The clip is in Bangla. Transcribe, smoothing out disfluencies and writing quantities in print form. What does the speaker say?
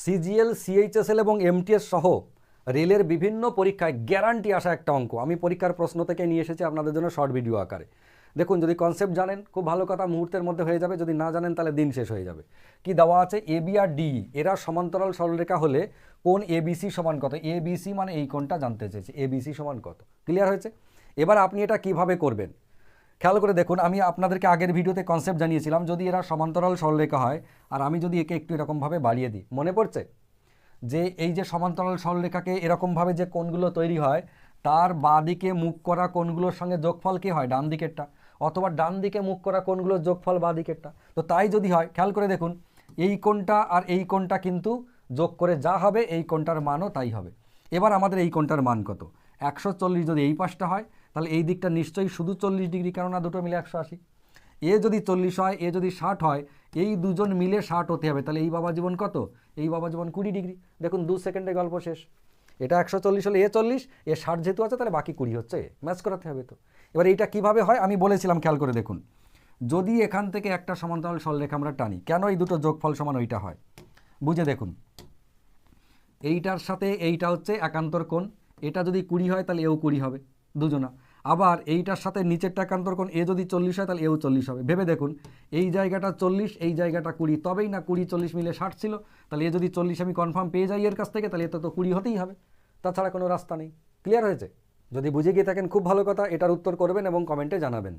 সিজিএল, সিএইচএসএল এবং এমটিএস সহ রেলের বিভিন্ন পরীক্ষায় গ্যারান্টি আসা একটা অঙ্ক আমি পরীক্ষার প্রশ্ন থেকে নিয়ে এসেছি আপনাদের জন্য শর্ট ভিডিও আকারে। দেখুন, যদি কনসেপ্ট জানেন খুব ভালো কথা, মুহূর্তের মধ্যে হয়ে যাবে। যদি না জানেন তাহলে দিন শেষ হয়ে যাবে। কি দেওয়া আছে? এবি আর ডি এরা সমান্তরাল সরলরেখা হলে কোণ এবিসি সমান কত? এবিসি মানে এই কোণটা জানতে চেয়েছে, এবিসি সমান কত। ক্লিয়ার হয়েছে? এবার আপনি এটা কিভাবে করবেন খেয়াল করে দেখুন। আমি আপনাদেরকে আগের ভিডিওতে কনসেপ্ট জানিয়েছিলাম, যদি এরা সমান্তরাল সরলরেখা হয় আর আমি যদি একে একটু এরকমভাবে বাড়িয়ে দিই, মনে পড়ছে যে এই যে সমান্তরাল সরলরেখাকে এরকমভাবে যে কোণগুলো তৈরি হয় তার বাঁ দিকে মুখ করা কোণগুলোর সঙ্গে যোগফল কি হয়? ডান দিকেরটা। অথবা ডান দিকে মুখ করা কোণগুলোর যোগফল বাঁ দিকেরটা। তো তাই যদি হয়, খেয়াল করে দেখুন, এই কোণটা আর এই কোণটা কিন্তু যোগ করে যা হবে এই কোণটার মানও তাই হবে। এবার আমাদের এই কোণটার মান কত? 140 যদি এই পাশটা হয় তাহলে এই দিকটা নিশ্চয়ই শুধু 40 ডিগ্রি, কেননা দুটো মিলে 180। এ যদি 40 হয়, এ যদি 60 হয়, এই দুজন মিলে 60 হতে হবে। তাহলে এই বাবা জীবন কত? এই বাবা জীবন 20 ডিগ্রি। দেখুন 2 সেকেন্ডে গল্প শেষ। এটা 140 হলে এ 40, এ 60 যেহেতু আছে তাহলে বাকি 20 হচ্ছে, ম্যাচ করাতে হবে। তো এবার এইটা কিভাবে হয় আমি বলেছিলাম, খেয়াল করে দেখুন। যদি এখান থেকে একটা সমান্তরাল সরলরেখা আমরা টানি, কেন এই দুটো যোগফল সমান ওইটা হয় বুঝে দেখুন। এইটার সাথে এইটা হচ্ছে একান্তর কোণ, এটা যদি 20 হয় তাহলে এও 20 হবে, দুজনা। আবার এইটার সাথে নিচেরটা একান্তর কোণ, এ যদি 40 হয় তাহলে এও 40 হবে। ভেবে দেখুন, এই জায়গাটা 40, এই জায়গাটা 20, তবেই না 20 40 মিলে 60 ছিল। তাহলে এ যদি 40 আমি কনফার্ম পেয়ে যাই এর কাছ থেকে, তাহলে এতে তো 20 হতেই হবে, তাছাড়া কোনো রাস্তা নেই। ক্লিয়ার হয়েছে? যদি বুঝে গিয়ে থাকেন খুব ভালো কথা, এটার উত্তর করবেন এবং কমেন্টে জানাবেন।